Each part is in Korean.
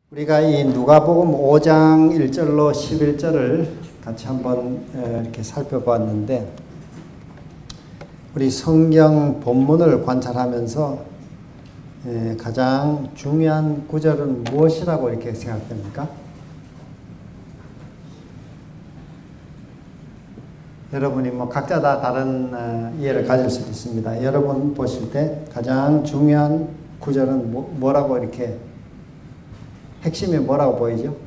우리가 이 누가복음 5장 1절로 11절을 같이 한번 이렇게 살펴봤는데, 우리 성경 본문을 관찰하면서 가장 중요한 구절은 무엇이라고 이렇게 생각됩니까? 여러분이 각자 다 다른 이해를 가질 수도 있습니다. 여러분 보실 때 가장 중요한 구절은 뭐라고 이렇게 핵심이 뭐라고 보이죠?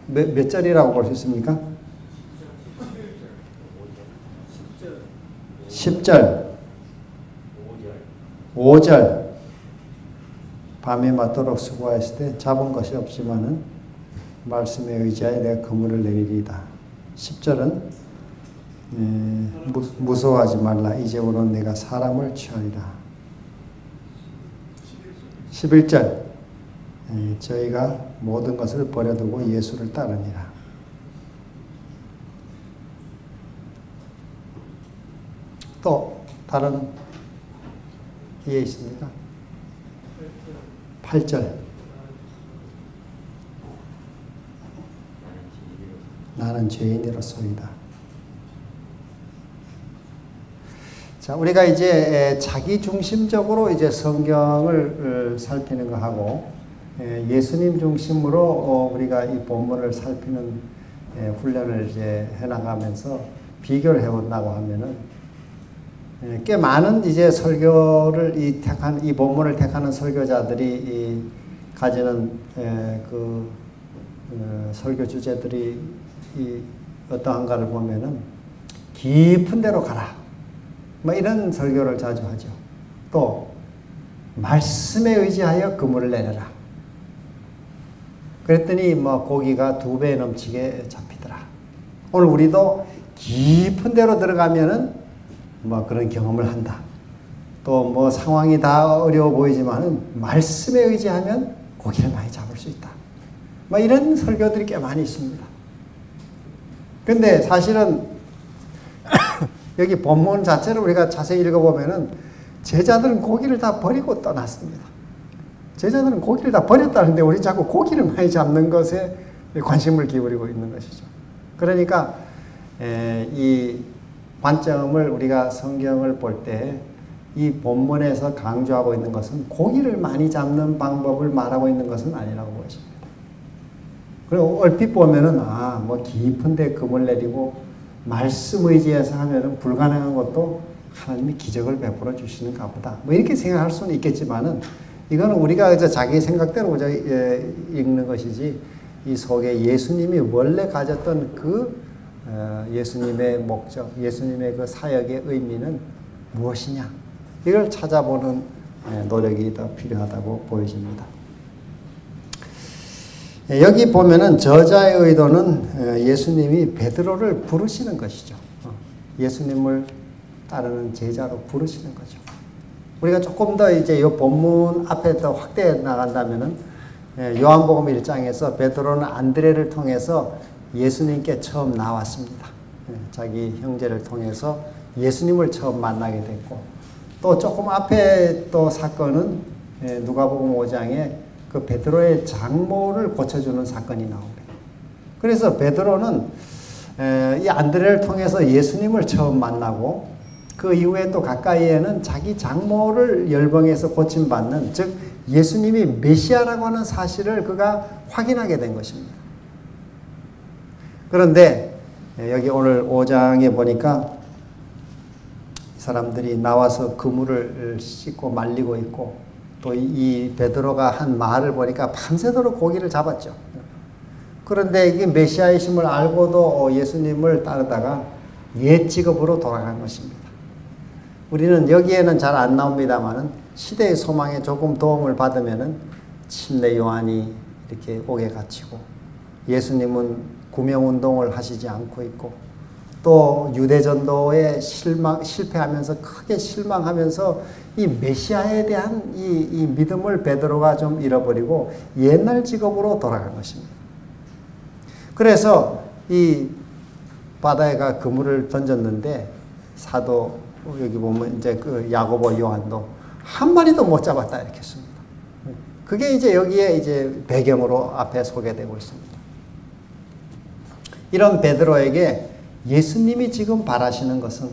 몇 절이라고 볼 수 있습니까? 10절. 5절. 밤이 맞도록 수고하였을 때 잡은 것이 없지만은 말씀에 의지하여 내가 그물을 내리리이다. 10절은 무서워하지 말라. 이제부로 내가 사람을 취하리라. 11절. 저희가 모든 것을 버려두고 예수를 따르니라. 또 다른 이해 있습니까? 8절. 나는 죄인이로소이다. 자, 우리가 이제 자기 중심적으로 이제 성경을 살피는 거 하고, 예수님 중심으로 우리가 이 본문을 살피는 훈련을 이제 해나가면서 비교를 해본다고 하면은, 꽤 많은 이제 설교를 이 본문을 택하는 설교자들이 가지는 설교 주제들이 어떠한가를 보면은 깊은 데로 가라. 이런 설교를 자주 하죠. 또 말씀에 의지하여 그물을 내려라. 그랬더니 고기가 2배 넘치게 잡히더라. 오늘 우리도 깊은 데로 들어가면은 그런 경험을 한다. 또 상황이 다 어려워 보이지만은 말씀에 의지하면 고기를 많이 잡을 수 있다. 이런 설교들이 꽤 많이 있습니다. 근데 사실은 여기 본문 자체를 우리가 자세히 읽어보면은 제자들은 고기를 다 버리고 떠났습니다. 제자들은 고기를 다 버렸다는데 우리 자꾸 고기를 많이 잡는 것에 관심을 기울이고 있는 것이죠. 그러니까 이 관점을 우리가 성경을 볼 때 이 본문에서 강조하고 있는 것은 고기를 많이 잡는 방법을 말하고 있는 것은 아니라고 보십니다. 그리고 얼핏 보면은 깊은 데 그물 내리고 말씀 의지해서 하면은 불가능한 것도 하나님이 기적을 베풀어 주시는가 보다. 이렇게 생각할 수는 있겠지만은 이거는 우리가 자기 생각대로 읽는 것이지, 이 속에 예수님이 원래 가졌던 예수님의 목적, 예수님의 그 사역의 의미는 무엇이냐, 이걸 찾아보는 노력이 더 필요하다고 보여집니다. 여기 보면은 저자의 의도는 예수님이 베드로를 부르시는 것이죠. 예수님을 따르는 제자로 부르시는 거죠. 우리가 조금 더 이제 이 본문 앞에 더 확대해 나간다면은, 요한복음 1장에서 베드로는 안드레를 통해서 예수님께 처음 나왔습니다. 자기 형제를 통해서 예수님을 처음 만나게 됐고, 또 조금 앞에 또 사건은 누가복음 5장에 그 베드로의 장모를 고쳐주는 사건이 나옵니다. 그래서 베드로는 이 안드레를 통해서 예수님을 처음 만나고, 그 이후에 또 가까이에는 자기 장모를 열병에서 고침받는, 즉 예수님이 메시아라고 하는 사실을 그가 확인하게 된 것입니다. 그런데 여기 오늘 5장에 보니까 사람들이 나와서 그물을 씻고 말리고 있고, 또 이 베드로가 한 말을 보니까 밤새도록 고기를 잡았죠. 그런데 이게 메시아이심을 알고도 예수님을 따르다가 옛 직업으로 돌아간 것입니다. 우리는 여기에는 잘 안 나옵니다만은 시대의 소망에 조금 도움을 받으면은 침례 요한이 이렇게 옥에 갇히고, 예수님은 구명운동을 하시지 않고 있고, 또 유대전도에 실패하면서 크게 실망하면서 이 메시아에 대한 이 믿음을 베드로가 좀 잃어버리고 옛날 직업으로 돌아간 것입니다. 그래서 이 바다에가 그물을 던졌는데, 사도 여기 보면 이제 그 야고보 요한도 한 마리도 못 잡았다 이렇게 했습니다. 그게 이제 여기에 이제 배경으로 앞에 소개되고 있습니다. 이런 베드로에게 예수님이 지금 바라시는 것은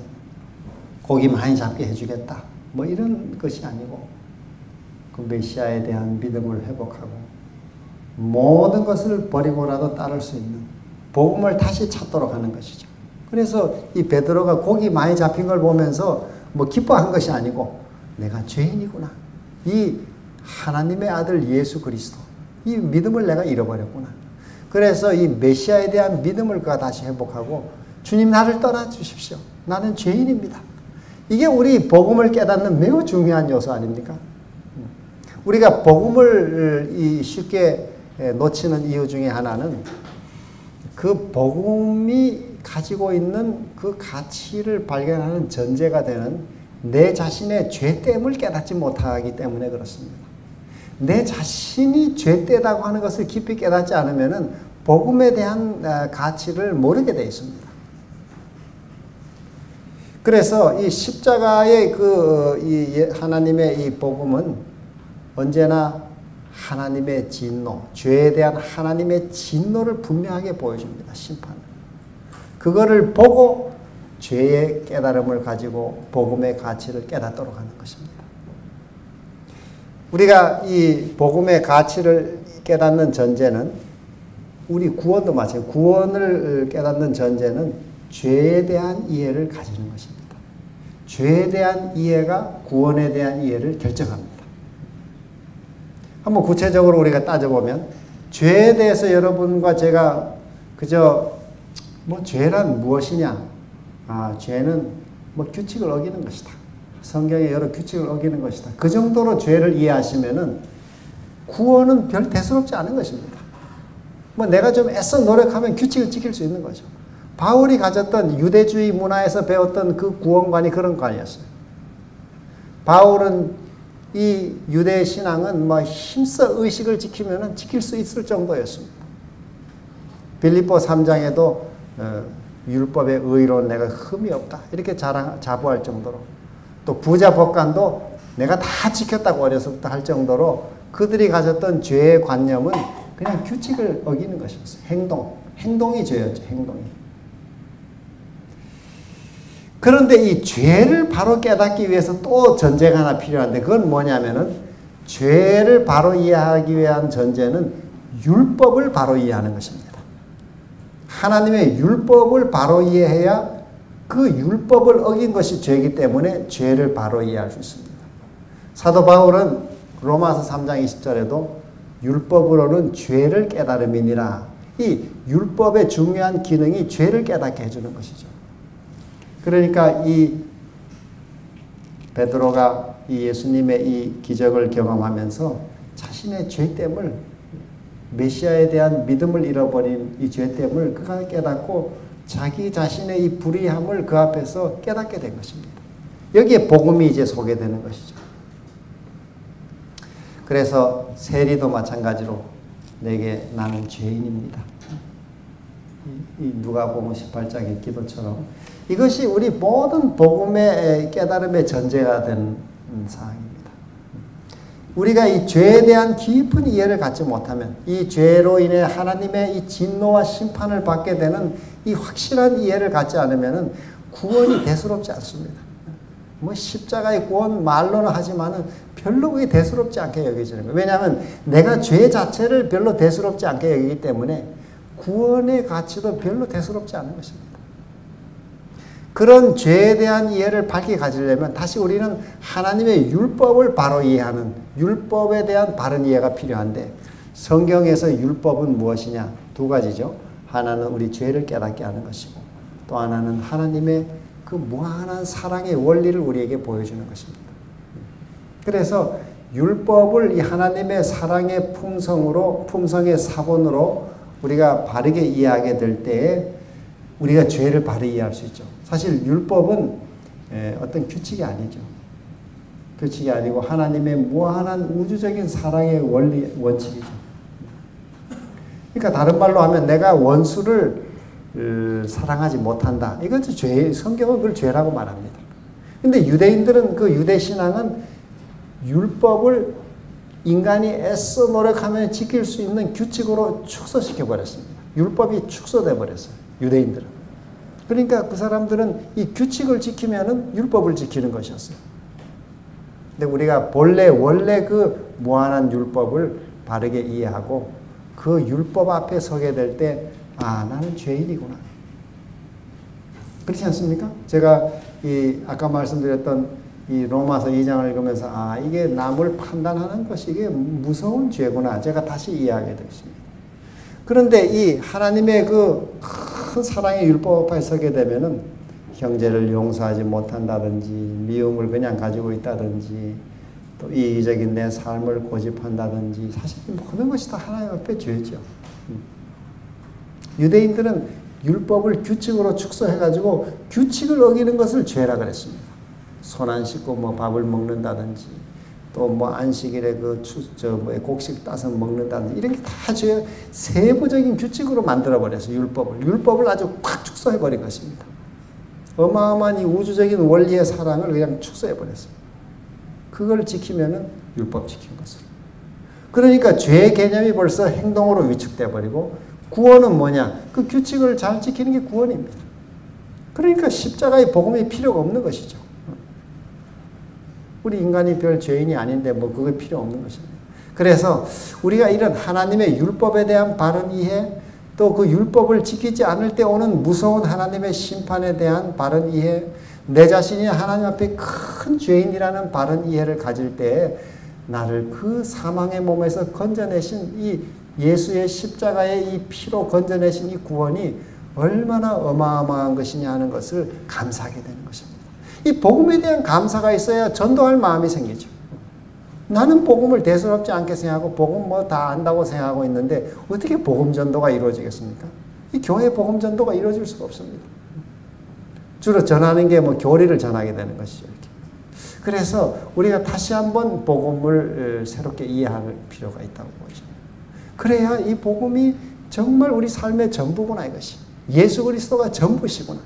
고기 많이 잡게 해주겠다, 뭐 이런 것이 아니고 그 메시아에 대한 믿음을 회복하고 모든 것을 버리고라도 따를 수 있는 복음을 다시 찾도록 하는 것이죠. 그래서 이 베드로가 고기 많이 잡힌 걸 보면서 뭐 기뻐한 것이 아니고 내가 죄인이구나, 이 하나님의 아들 예수 그리스도, 이 믿음을 내가 잃어버렸구나. 그래서 이 메시아에 대한 믿음을 그가 다시 회복하고 주님 나를 떠나 주십시오, 나는 죄인입니다. 이게 우리 복음을 깨닫는 매우 중요한 요소 아닙니까? 우리가 복음을 쉽게 놓치는 이유 중에 하나는 그 복음이 가지고 있는 그 가치를 발견하는 전제가 되는 내 자신의 죄됨을 깨닫지 못하기 때문에 그렇습니다. 내 자신이 죄되다고 하는 것을 깊이 깨닫지 않으면 복음에 대한 가치를 모르게 되어 있습니다. 그래서 이 십자가의 이 하나님의 이 복음은 언제나 하나님의 진노, 죄에 대한 하나님의 진노를 분명하게 보여줍니다. 심판을. 그거를 보고 죄의 깨달음을 가지고 복음의 가치를 깨닫도록 하는 것입니다. 우리가 이 복음의 가치를 깨닫는 전제는 우리 구원도 마찬가지예요. 구원을 깨닫는 전제는 죄에 대한 이해를 가지는 것입니다. 죄에 대한 이해가 구원에 대한 이해를 결정합니다. 한번 구체적으로 우리가 따져보면 죄에 대해서 여러분과 제가 그저 뭐 죄란 무엇이냐? 죄는 뭐 규칙을 어기는 것이다. 성경의 여러 규칙을 어기는 것이다. 그 정도로 죄를 이해하시면은 구원은 별 대수롭지 않은 것입니다. 뭐 내가 좀 애써 노력하면 규칙을 지킬 수 있는 거죠. 바울이 가졌던 유대주의 문화에서 배웠던 그 구원관이 그런 관이었어요. 바울은 이 유대 신앙은 뭐 힘써 의식을 지키면은 지킬 수 있을 정도였습니다. 빌립보 3장에도 율법의 의로운 내가 흠이 없다 이렇게 자부할 정도로, 또 부자 법관도 내가 다 지켰다고 어려서부터 할 정도로 그들이 가졌던 죄의 관념은 그냥 규칙을 어기는 것이었어요. 행동이 죄였죠. 행동이. 그런데 이 죄를 바로 깨닫기 위해서 또 전제가 하나 필요한데 그건 뭐냐면은 죄를 바로 이해하기 위한 전제는 율법을 바로 이해하는 것입니다. 하나님의 율법을 바로 이해해야 그 율법을 어긴 것이 죄이기 때문에 죄를 바로 이해할 수 있습니다. 사도 바울은 로마서 3장 20절에도 율법으로는 죄를 깨달음이니라. 이 율법의 중요한 기능이 죄를 깨닫게 해주는 것이죠. 그러니까 이 베드로가 이 예수님의 이 기적을 경험하면서 자신의 죄됨을, 메시아에 대한 믿음을 잃어버린 이 죄됨을 그가 깨닫고 자기 자신의 이 불의함을 그 앞에서 깨닫게 된 것입니다. 여기에 복음이 이제 소개되는 것이죠. 그래서 세리도 마찬가지로 내게 나는 죄인입니다. 이 누가복음 18장의 기도처럼 이것이 우리 모든 복음의 깨달음의 전제가 되는 사항입니다. 우리가 이 죄에 대한 깊은 이해를 갖지 못하면 이 죄로 인해 하나님의 이 진노와 심판을 받게 되는 이 확실한 이해를 갖지 않으면 구원이 대수롭지 않습니다. 뭐 십자가의 구원 말로는 하지만은 별로 그게 대수롭지 않게 여겨지는 거예요. 왜냐하면 내가 죄 자체를 별로 대수롭지 않게 여기기 때문에 구원의 가치도 별로 대수롭지 않은 것입니다. 그런 죄에 대한 이해를 밝게 가지려면 다시 우리는 하나님의 율법을 바로 이해하는 율법에 대한 바른 이해가 필요한데 성경에서 율법은 무엇이냐? 두 가지죠. 하나는 우리 죄를 깨닫게 하는 것이고 또 하나는 하나님의 그 무한한 사랑의 원리를 우리에게 보여주는 것입니다. 그래서 율법을 이 하나님의 사랑의 품성의 사본으로 우리가 바르게 이해하게 될 때에 우리가 죄를 바르게 이해할 수 있죠. 사실 율법은 어떤 규칙이 아니죠. 규칙이 아니고 하나님의 무한한 우주적인 사랑의 원칙이죠. 그러니까 다른 말로 하면 내가 원수를 사랑하지 못한다. 이것도 죄, 성경은 그걸 죄라고 말합니다. 근데 유대인들은 그 유대 신앙은 율법을 인간이 애써 노력하면 지킬 수 있는 규칙으로 축소시켜 버렸습니다. 율법이 축소돼 버렸어요. 유대인들은. 그러니까 그 사람들은 이 규칙을 지키면은 율법을 지키는 것이었어요. 근데 우리가 원래 그 무한한 율법을 바르게 이해하고 그 율법 앞에 서게 될 때, 아, 나는 죄인이구나. 그렇지 않습니까? 제가 아까 말씀드렸던 이 로마서 2장을 읽으면서, 아, 이게 남을 판단하는 것이 이게 무서운 죄구나. 제가 다시 이해하게 됐습니다. 그런데 이 하나님의 그 큰 사랑의 율법 앞에 서게 되면은 형제를 용서하지 못한다든지, 미움을 그냥 가지고 있다든지, 또 이기적인 내 삶을 고집한다든지, 사실 모든 것이 다 하나님 앞에 죄죠. 유대인들은 율법을 규칙으로 축소해가지고 규칙을 어기는 것을 죄라 그랬습니다. 손 안 씻고 뭐 밥을 먹는다든지, 또 뭐 안식일에 곡식 따서 먹는다든지, 이런 게 다 죄, 세부적인 규칙으로 만들어버렸어요. 율법을 아주 꽉 축소해버린 것입니다. 어마어마한 이 우주적인 원리의 사랑을 그냥 축소해버렸어요. 그걸 지키면은 율법 지킨 것으로. 그러니까 죄의 개념이 벌써 행동으로 위축돼 버리고, 구원은 뭐냐? 그 규칙을 잘 지키는 게 구원입니다. 그러니까 십자가의 복음이 필요가 없는 것이죠. 우리 인간이 별 죄인이 아닌데 뭐 그게 필요 없는 것입니다. 그래서 우리가 이런 하나님의 율법에 대한 바른 이해, 또 그 율법을 지키지 않을 때 오는 무서운 하나님의 심판에 대한 바른 이해, 내 자신이 하나님 앞에 큰 죄인이라는 바른 이해를 가질 때 나를 그 사망의 몸에서 건져내신 이 예수의 십자가의 이 피로 건져내신 이 구원이 얼마나 어마어마한 것이냐 하는 것을 감사하게 되는 것입니다. 이 복음에 대한 감사가 있어야 전도할 마음이 생기죠. 나는 복음을 대수롭지 않게 생각하고 복음 뭐 다 안다고 생각하고 있는데 어떻게 복음 전도가 이루어지겠습니까? 이 교회 복음 전도가 이루어질 수가 없습니다. 주로 전하는 게 뭐 교리를 전하게 되는 것이죠. 이렇게. 그래서 우리가 다시 한번 복음을 새롭게 이해할 필요가 있다고 보죠. 그래야 이 복음이 정말 우리 삶의 전부구나 이것이. 예수 그리스도가 전부시구나.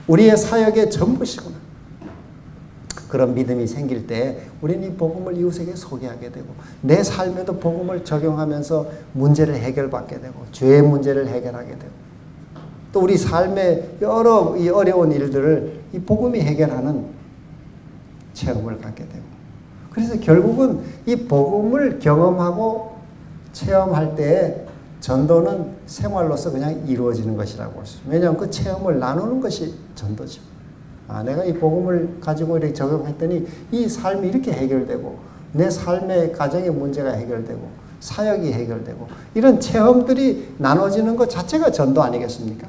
우리의 사역의 전부시구나. 그런 믿음이 생길 때 우리는 이 복음을 이웃에게 소개하게 되고 내 삶에도 복음을 적용하면서 문제를 해결받게 되고 죄의 문제를 해결하게 되고 또 우리 삶의 여러 이 어려운 일들을 이 복음이 해결하는 체험을 갖게 되고 그래서 결국은 이 복음을 경험하고 체험할 때에 전도는 생활로서 그냥 이루어지는 것이라고 볼 수 있어요. 왜냐하면 그 체험을 나누는 것이 전도죠. 아, 내가 이 복음을 가지고 이렇게 적용했더니 이 삶이 이렇게 해결되고 내 삶의 가정의 문제가 해결되고 사역이 해결되고 이런 체험들이 나눠지는 것 자체가 전도 아니겠습니까?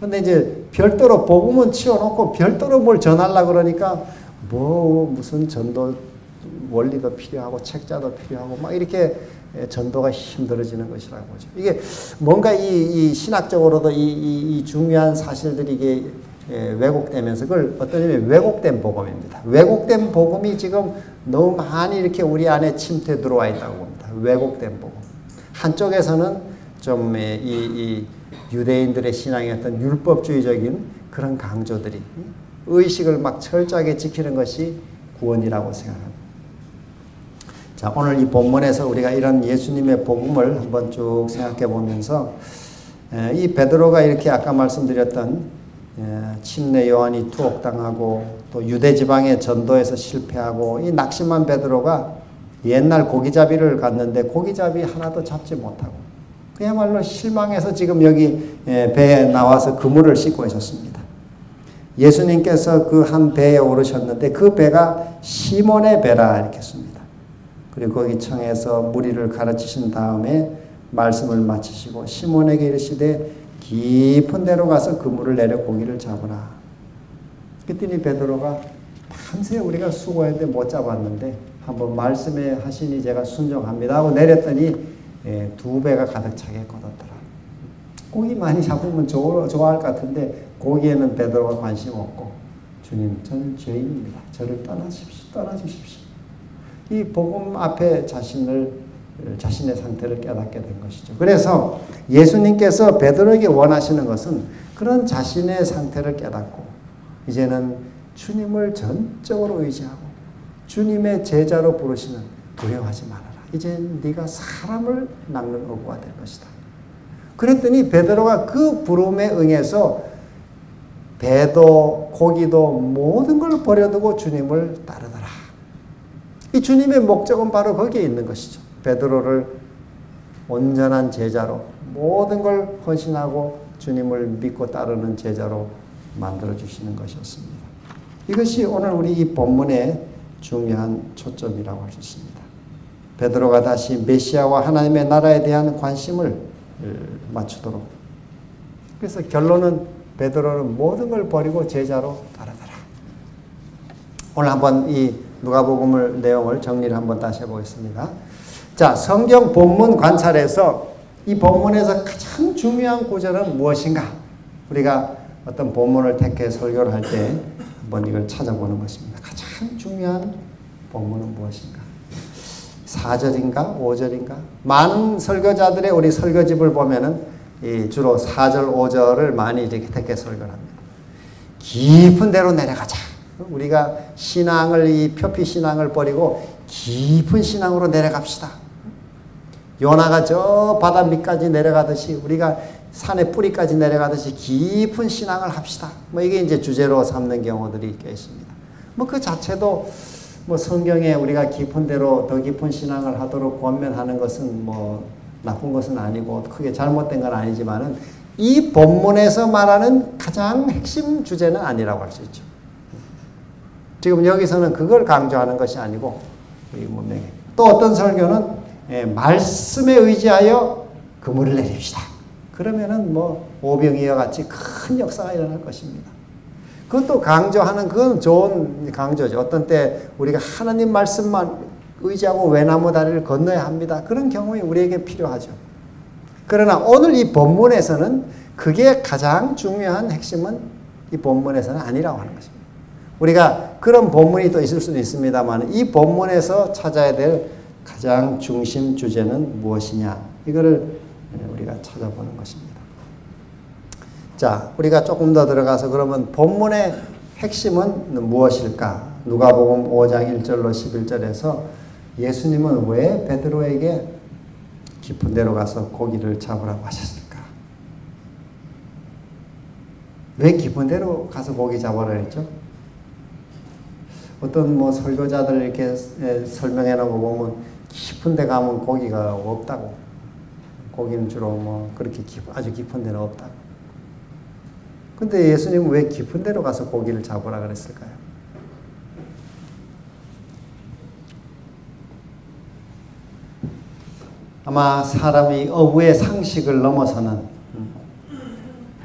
근데 이제 별도로 복음은 치워놓고 별도로 뭘 전하려고 그러니까 뭐 무슨 전도 원리도 필요하고 책자도 필요하고 막 이렇게 전도가 힘들어지는 것이라고 보죠. 이게 뭔가 이 신학적으로도 이 중요한 사실들이 이게 왜곡되면서 그걸 어떤 의미에 왜곡된 복음입니다. 왜곡된 복음이 지금 너무 많이 이렇게 우리 안에 침투해 들어와 있다고 봅니다. 왜곡된 복음. 한쪽에서는 좀 이 유대인들의 신앙의 어떤 율법주의적인 그런 강조들이 의식을 막 철저하게 지키는 것이 구원이라고 생각합니다. 자, 오늘 이 본문에서 우리가 이런 예수님의 복음을 한번 쭉 생각해 보면서 이 베드로가 이렇게 아까 말씀드렸던 침례 요한이 투옥당하고 또 유대 지방의 전도에서 실패하고 이 낙심한 베드로가 옛날 고기잡이를 갔는데 고기잡이 하나도 잡지 못하고 그야말로 실망해서 지금 여기 배에 나와서 그물을 씻고 있었습니다. 예수님께서 그 한 배에 오르셨는데 그 배가 시몬의 배라 이렇게 씁니다. 그리고 거기 청에서 무리를 가르치신 다음에 말씀을 마치시고 시몬에게 이르시되 깊은 데로 가서 그물을 내려 고기를 잡으라. 그랬더니 베드로가 밤새 우리가 수고했는데 못 잡았는데 한번 말씀에 하시니 제가 순종합니다 하고 내렸더니 2배가 가득 차게 걷었더라. 고기 많이 잡으면 좋아할 것 같은데 고기에는 베드로가 관심 없고 주님 저는 죄인입니다. 저를 떠나주십시오. 이 복음 앞에 자신의 상태를 깨닫게 된 것이죠. 그래서 예수님께서 베드로에게 원하시는 것은 그런 자신의 상태를 깨닫고 이제는 주님을 전적으로 의지하고 주님의 제자로 부르시는 두려워하지 말아라. 이제 네가 사람을 낚는 어부가 될 것이다. 그랬더니 베드로가 그 부름에 응해서 배도 고기도 모든 걸 버려두고 주님을 따르더라. 이 주님의 목적은 바로 거기에 있는 것이죠. 베드로를 온전한 제자로 모든 걸 헌신하고 주님을 믿고 따르는 제자로 만들어주시는 것이었습니다. 이것이 오늘 우리 이 본문의 중요한 초점이라고 할 수 있습니다. 베드로가 다시 메시아와 하나님의 나라에 대한 관심을 맞추도록. 그래서 결론은 베드로는 모든 걸 버리고 제자로 따르더라. 오늘 한번 이 누가복음을 내용을 정리를 한번 다시 해보겠습니다. 자, 성경 본문 관찰에서 이 본문에서 가장 중요한 구절은 무엇인가? 우리가 어떤 본문을 택해 설교를 할 때 한번 이걸 찾아보는 것입니다. 가장 중요한 본문은 무엇인가? 4절인가? 5절인가? 많은 설교자들의 우리 설교집을 보면은 주로 4절, 5절을 많이 이렇게 택해 설교를 합니다. 깊은 데로 내려가자. 우리가 신앙을, 이 표피 신앙을 버리고 깊은 신앙으로 내려갑시다. 요나가 저 바다 밑까지 내려가듯이 우리가 산의 뿌리까지 내려가듯이 깊은 신앙을 합시다. 뭐 이게 이제 주제로 삼는 경우들이 꽤 있습니다. 뭐 그 자체도 뭐 성경에 우리가 깊은 데로 더 깊은 신앙을 하도록 권면하는 것은 뭐 나쁜 것은 아니고 크게 잘못된 건 아니지만은 이 본문에서 말하는 가장 핵심 주제는 아니라고 할 수 있죠. 지금 여기서는 그걸 강조하는 것이 아니고 또 어떤 설교는 말씀에 의지하여 그물을 내립시다. 그러면은 뭐 오병이어 같이 큰 역사가 일어날 것입니다. 그것도 강조하는 그건 좋은 강조죠. 어떤 때 우리가 하나님 말씀만 의지하고 외나무 다리를 건너야 합니다. 그런 경우에 우리에게 필요하죠. 그러나 오늘 이 본문에서는 그게 가장 중요한 핵심은 이 본문에서는 아니라고 하는 것입니다. 우리가 그런 본문이 또 있을 수는 있습니다만 이 본문에서 찾아야 될 가장 중심 주제는 무엇이냐, 이거를 우리가 찾아보는 것입니다. 자, 우리가 조금 더 들어가서 그러면 본문의 핵심은 무엇일까? 누가복음 5장 1절로 11절에서 예수님은 왜 베드로에게 깊은 데로 가서 고기를 잡으라고 하셨을까? 왜 깊은 데로 가서 고기 잡으라 했죠? 어떤 뭐 설교자들 이렇게 설명해 놓은 거 보면 깊은 데 가면 고기가 없다고. 고기는 주로 뭐 그렇게 아주 깊은 데는 없다고. 근데 예수님은 왜 깊은 데로 가서 고기를 잡으라 그랬을까요? 아마 사람이 어부의 상식을 넘어서는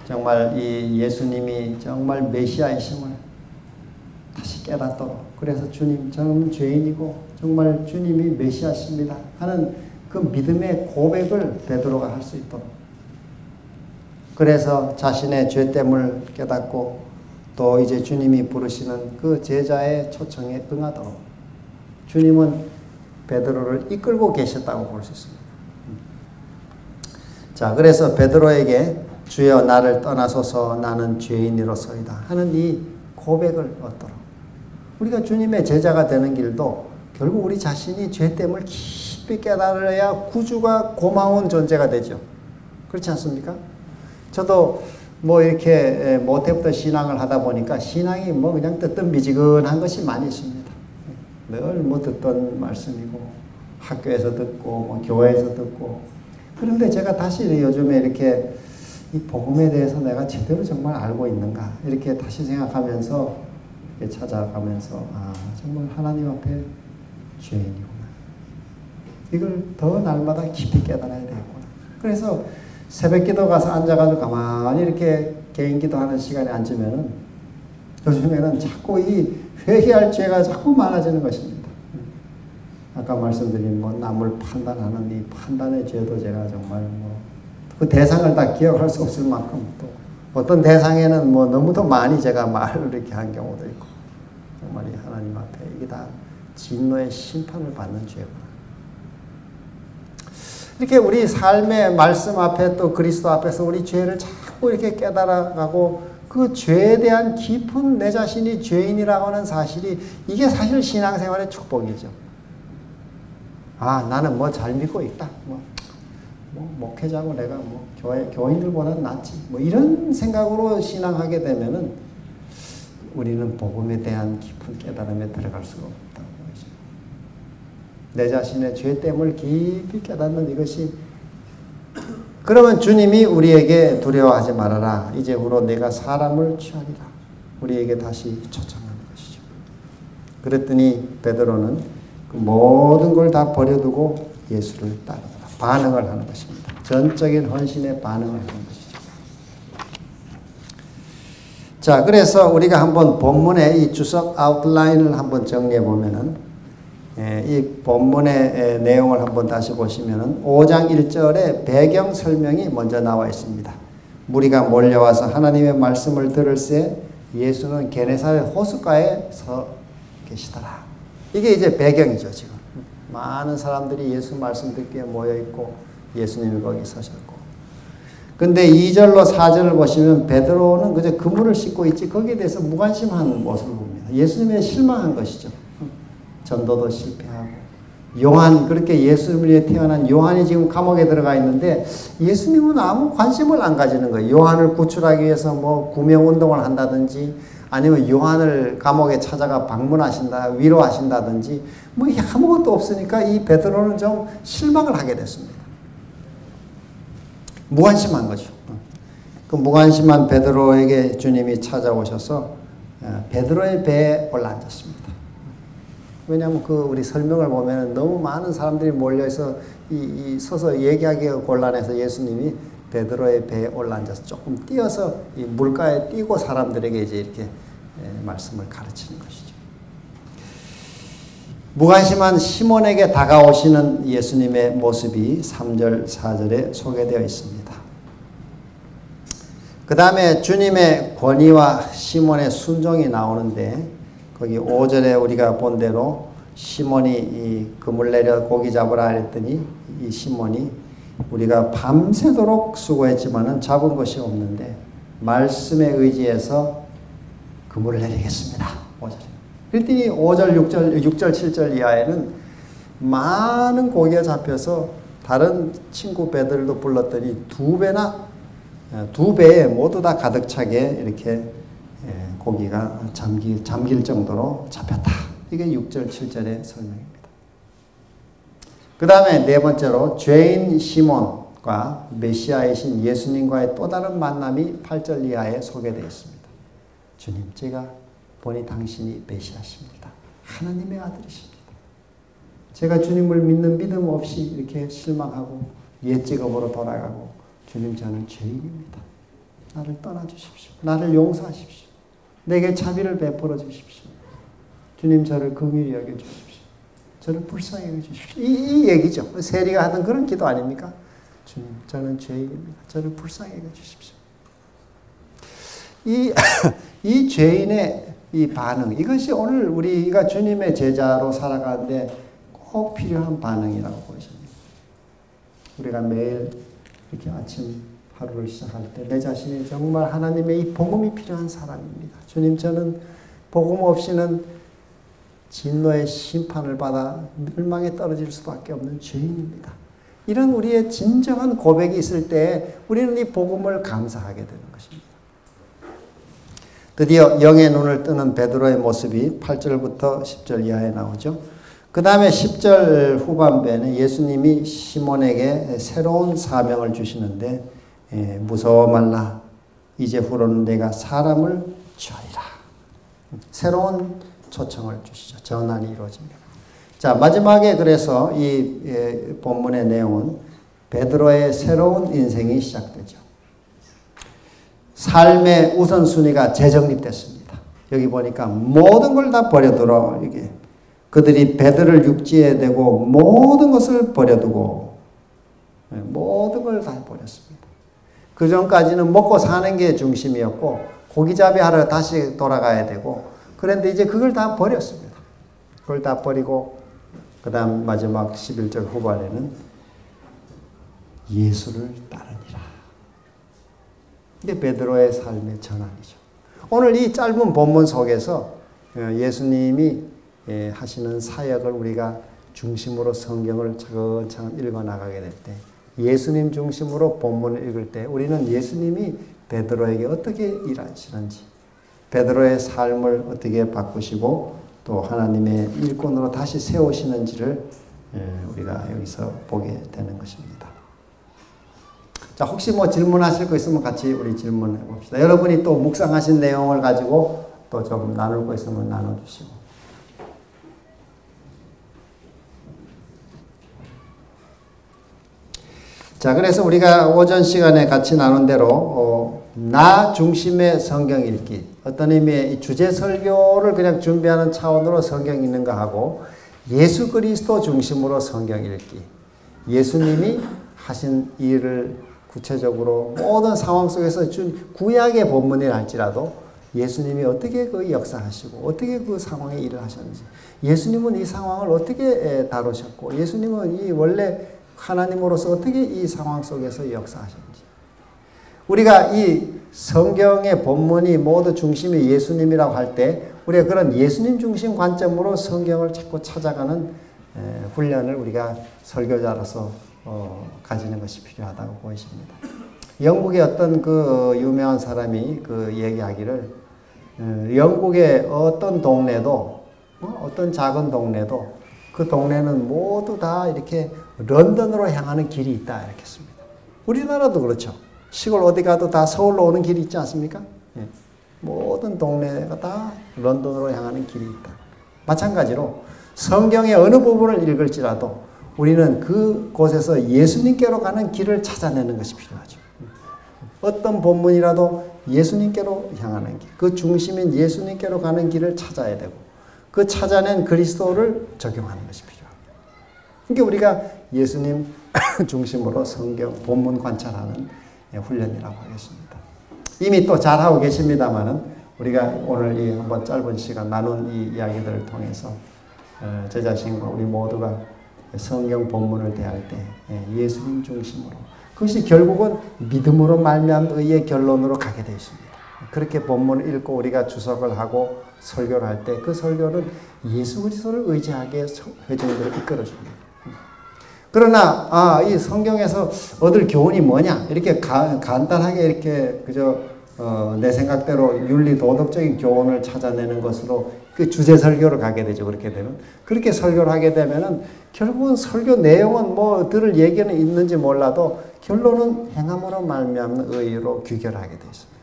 정말 이 예수님이 정말 메시아이심을 다시 깨닫도록, 그래서 주님 저는 죄인이고 정말 주님이 메시아십니다 하는 그 믿음의 고백을 베드로가 할 수 있도록, 그래서 자신의 죄됨을 깨닫고 또 이제 주님이 부르시는 그 제자의 초청에 응하도록 주님은 베드로를 이끌고 계셨다고 볼 수 있습니다. 자, 그래서 베드로에게 주여 나를 떠나소서 나는 죄인이로소이다 하는 이 고백을 얻도록, 우리가 주님의 제자가 되는 길도 결국 우리 자신이 죄됨을 깊이 깨달아야 구주가 고마운 존재가 되죠. 그렇지 않습니까? 저도 뭐 이렇게 모태부터 신앙을 하다 보니까 신앙이 뭐 그냥 뜨뜻미지근한 것이 많이 있습니다. 늘 뭐 듣던 말씀이고 학교에서 듣고 뭐 교회에서 듣고, 그런데 제가 다시 요즘에 이렇게 이 복음에 대해서 내가 제대로 정말 알고 있는가 이렇게 다시 생각하면서 이렇게 찾아가면서 아 정말 하나님 앞에 죄인이구나, 이걸 더 날마다 깊이 깨달아야 되겠구나. 그래서 새벽기도 가서 앉아가지고 가만히 이렇게 개인 기도하는 시간에 앉으면은 요즘에는 자꾸 이 회개할 죄가 자꾸 많아지는 것입니다. 아까 말씀드린 뭐 남을 판단하는 이 판단의 죄도 제가 정말 뭐 그 대상을 다 기억할 수 없을 만큼 또 어떤 대상에는 뭐 너무도 많이 제가 말을 이렇게 한 경우도 있고, 정말 이 하나님 앞에 이게 다 진노의 심판을 받는 죄구나. 이렇게 우리 삶의 말씀 앞에 또 그리스도 앞에서 우리 죄를 자꾸 이렇게 깨달아가고 그 죄에 대한 깊은 내 자신이 죄인이라고 하는 사실이, 이게 사실 신앙생활의 축복이죠. 아, 나는 뭐 잘 믿고 있다. 목회자고 내가 교인들보다는 낫지. 이런 생각으로 신앙하게 되면은 우리는 복음에 대한 깊은 깨달음에 들어갈 수가 없다고 보이죠. 내 자신의 죄됨을 깊이 깨닫는 이것이, 그러면 주님이 우리에게 두려워하지 말아라. 이제후로 내가 사람을 취하리라. 우리에게 다시 초청하는 것이죠. 그랬더니 베드로는 그 모든 걸 다 버려두고 예수를 따르더라. 반응을 하는 것입니다. 전적인 헌신에 반응을 하는 것이죠. 자, 그래서 우리가 한번 본문의 이 주석 아웃라인을 한번 정리해 보면은, 이 본문의 내용을 한번 다시 보시면은 5장 1절에 배경 설명이 먼저 나와 있습니다. 무리가 몰려와서 하나님의 말씀을 들을새 예수는 게네사렛 호숫가에 서 계시더라. 이게 이제 배경이죠, 지금. 많은 사람들이 예수 말씀 듣기에 모여 있고 예수님이 거기 서셨고. 근데 2절로 4절을 보시면 베드로는 그저 그물을 씻고 있지 거기에 대해서 무관심한 모습을 봅니다. 예수님에 실망한 것이죠. 전도도 실패하고. 요한, 그렇게 예수님에 태어난 요한이 지금 감옥에 들어가 있는데 예수님은 아무 관심을 안 가지는 거예요. 요한을 구출하기 위해서 구명운동을 한다든지 아니면 요한을 감옥에 찾아가 위로하신다든지 아무것도 없으니까 이 베드로는 좀 실망을 하게 됐습니다. 무관심한 거죠. 그 무관심한 베드로에게 주님이 찾아오셔서 베드로의 배에 올라앉았습니다. 왜냐하면 우리 설명을 보면 너무 많은 사람들이 몰려서 서서 얘기하기가 곤란해서 예수님이 베드로의 배에 올라앉아서 조금 뛰어서 이 물가에 뛰고 사람들에게 이제 이렇게 말씀을 가르치는 것이죠. 무관심한 시몬에게 다가오시는 예수님의 모습이 3절, 4절에 소개되어 있습니다. 그 다음에 주님의 권위와 시몬의 순종이 나오는데 거기 5절에 우리가 본 대로 시몬이 이 그물 내려 고기 잡으라 했더니 이 시몬이 우리가 밤새도록 수고했지만은 잡은 것이 없는데 말씀에 의지해서 그물을 내리겠습니다. 5절에. 그랬더니 5절, 6절, 7절 이하에는 많은 고기가 잡혀서 다른 친구 배들도 불렀더니 두 배에 모두 다 가득 차게 이렇게 고기가 잠길 정도로 잡혔다. 이게 6절, 7절의 설명입니다. 그 다음에 네 번째로 죄인 시몬과 메시아이신 예수님과의 또 다른 만남이 8절 이하에 소개되어 있습니다. 주님, 제가 보니 당신이 메시아십니다. 하나님의 아들이십니다. 제가 주님을 믿는 믿음 없이 이렇게 실망하고 옛 직업으로 돌아가고 주님, 저는 죄인입니다. 나를 떠나주십시오. 나를 용서하십시오. 내게 자비를 베풀어 주십시오. 주님, 저를 긍휼히 여겨주십시오. 저를 불쌍히 여겨주십시오. 이 얘기죠. 세리가 하던 그런 기도 아닙니까? 주님, 저는 죄인입니다. 저를 불쌍히 여겨주십시오. 이 죄인의 이 반응, 이것이 오늘 우리가 주님의 제자로 살아가는데 꼭 필요한 반응이라고 보십니다. 우리가 매일 이렇게 아침 하루를 시작할 때 내 자신이 정말 하나님의 이 복음이 필요한 사람입니다. 주님, 저는 복음 없이는 진노의 심판을 받아 멸망에 떨어질 수밖에 없는 죄인입니다. 이런 우리의 진정한 고백이 있을 때 우리는 이 복음을 감사하게 되는 것입니다. 드디어 영의 눈을 뜨는 베드로의 모습이 8절부터 10절 이하에 나오죠. 그 다음에 10절 후반부에는 예수님이 시몬에게 새로운 사명을 주시는데 무서워 말라. 이제후로는 내가 사람을 취하리라. 새로운 초청을 주시죠. 전환이 이루어집니다. 자, 마지막에 그래서 이 본문의 내용은 베드로의 새로운 인생이 시작되죠. 삶의 우선순위가 재정립됐습니다. 여기 보니까 모든 걸 다 버려두라. 이게 그들이 베드로를 육지에 대고 모든 것을 버려두고 모든 걸 다 버렸습니다. 그 전까지는 먹고 사는 게 중심이었고 고기잡이 하러 다시 돌아가야 되고 그런데 이제 그걸 다 버렸습니다. 그걸 다 버리고 그 다음 마지막 11절 후반에는 예수를 따르니라. 이게 베드로의 삶의 전환이죠. 오늘 이 짧은 본문 속에서 예수님이 하시는 사역을 우리가 중심으로 성경을 차근차근 읽어나가게 될 때, 예수님 중심으로 본문을 읽을 때 우리는 예수님이 베드로에게 어떻게 일하시는지, 베드로의 삶을 어떻게 바꾸시고 또 하나님의 일꾼으로 다시 세우시는지를 우리가 여기서 보게 되는 것입니다. 자, 혹시 뭐 질문하실 거 있으면 같이 우리 질문해 봅시다. 여러분이 또 묵상하신 내용을 가지고 또 좀 나눌 거 있으면 나눠주시고. 자, 그래서 우리가 오전 시간에 같이 나눈 대로 나 중심의 성경 읽기, 어떤 의미의 주제 설교를 그냥 준비하는 차원으로 성경 읽는 거 하고, 예수 그리스도 중심으로 성경 읽기, 예수님이 하신 일을 구체적으로 모든 상황 속에서 준 구약의 본문이라 할지라도 예수님이 어떻게 그 역사하시고 어떻게 그 상황에 일을 하셨는지, 예수님은 이 상황을 어떻게 다루셨고, 예수님은 이 원래 하나님으로서 어떻게 이 상황 속에서 역사하셨는지, 우리가 이 성경의 본문이 모두 중심이 예수님이라고 할 때 우리가 그런 예수님 중심 관점으로 성경을 자꾸 찾아가는 훈련을 우리가 설교자로서 가지는 것이 필요하다고 보여집니다. 영국의 어떤 그 유명한 사람이 그 얘기하기를, 영국의 어떤 동네도, 어떤 작은 동네도 그 동네는 모두 다 이렇게 런던으로 향하는 길이 있다 이렇게 했습니다. 우리나라도 그렇죠. 시골 어디 가도 다 서울로 오는 길이 있지 않습니까? 예. 모든 동네가 다 런던으로 향하는 길이 있다. 마찬가지로 성경의 어느 부분을 읽을지라도 우리는 그곳에서 예수님께로 가는 길을 찾아내는 것이 필요하죠. 어떤 본문이라도 예수님께로 향하는 길, 그 중심인 예수님께로 가는 길을 찾아야 되고, 그 찾아낸 그리스도를 적용하는 것이 필요합니다. 그러니까 우리가 예수님 중심으로 성경 본문 관찰하는 훈련이라고 하겠습니다. 이미 또 잘하고 계십니다만은 우리가 오늘 이 한번 짧은 시간 나눈 이 이야기들을 통해서 제 자신과 우리 모두가 성경 본문을 대할 때 예수님 중심으로, 그것이 결국은 믿음으로 말미암은 의의 결론으로 가게 되어 있습니다. 그렇게 본문을 읽고 우리가 주석을 하고 설교를 할 때 그 설교는 예수 그리스도를 의지하게 회중들을 이끌어줍니다. 그러나 이 성경에서 얻을 교훈이 뭐냐 이렇게 간단하게 이렇게 그저 내 생각대로 윤리 도덕적인 교훈을 찾아내는 것으로 그 주제 설교를 가게 되죠. 그렇게 되면, 그렇게 설교를 하게 되면은 결국은 설교 내용은 뭐 들을 얘기는 있는지 몰라도 결론은 행함으로 말미암는 의로 귀결하게 되어 있습니다.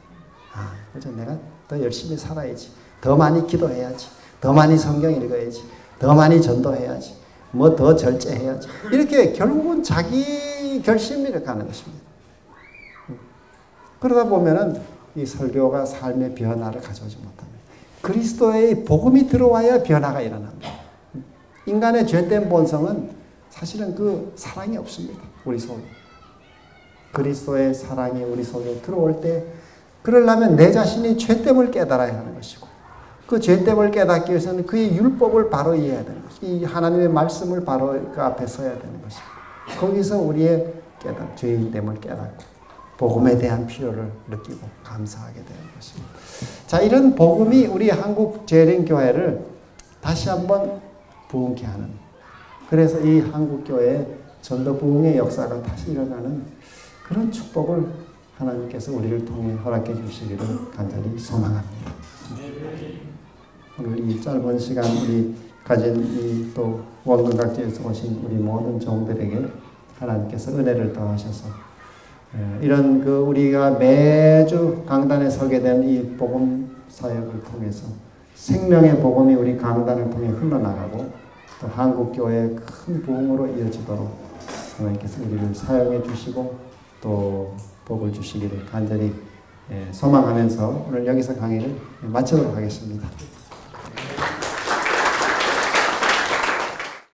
그래서 내가 더 열심히 살아야지, 더 많이 기도해야지, 더 많이 성경 읽어야지, 더 많이 전도해야지, 뭐 더 절제해야지, 이렇게 결국은 자기 결심이 가는 것입니다. 그러다 보면은 이 설교가 삶의 변화를 가져오지 못합니다. 그리스도의 복음이 들어와야 변화가 일어납니다. 인간의 죄된 본성은 사실은 그 사랑이 없습니다. 우리 속에. 그리스도의 사랑이 우리 속에 들어올 때, 그러려면 내 자신이 죄됨을 깨달아야 하는 것이고, 그 죄됨을 깨닫기 위해서는 그의 율법을 바로 이해해야 되는 것이고, 이 하나님의 말씀을 바로 그 앞에 서야 되는 것이고, 거기서 우리의 죄인됨을 깨닫고 복음에 대한 필요를 느끼고 감사하게 되는 것입니다. 자, 이런 복음이 우리 한국 재림교회를 다시 한번 부흥케 하는, 그래서 이 한국교회의 전도 부흥의 역사가 다시 일어나는 그런 축복을 하나님께서 우리를 통해 허락해 주시기를 간절히 소망합니다. 오늘 이 짧은 시간 우리 가진 이 또 원근 각지에서 오신 우리 모든 종들에게 하나님께서 은혜를 더하셔서 이런 그 우리가 매주 강단에 서게 된 이 복음 사역을 통해서 생명의 복음이 우리 강단을 통해 흘러나가고 또 한국교회의 큰 부흥으로 이어지도록 하나님께서 우리를 사용해 주시고 또 복을 주시기를 간절히 소망하면서 오늘 여기서 강의를 마치도록 하겠습니다.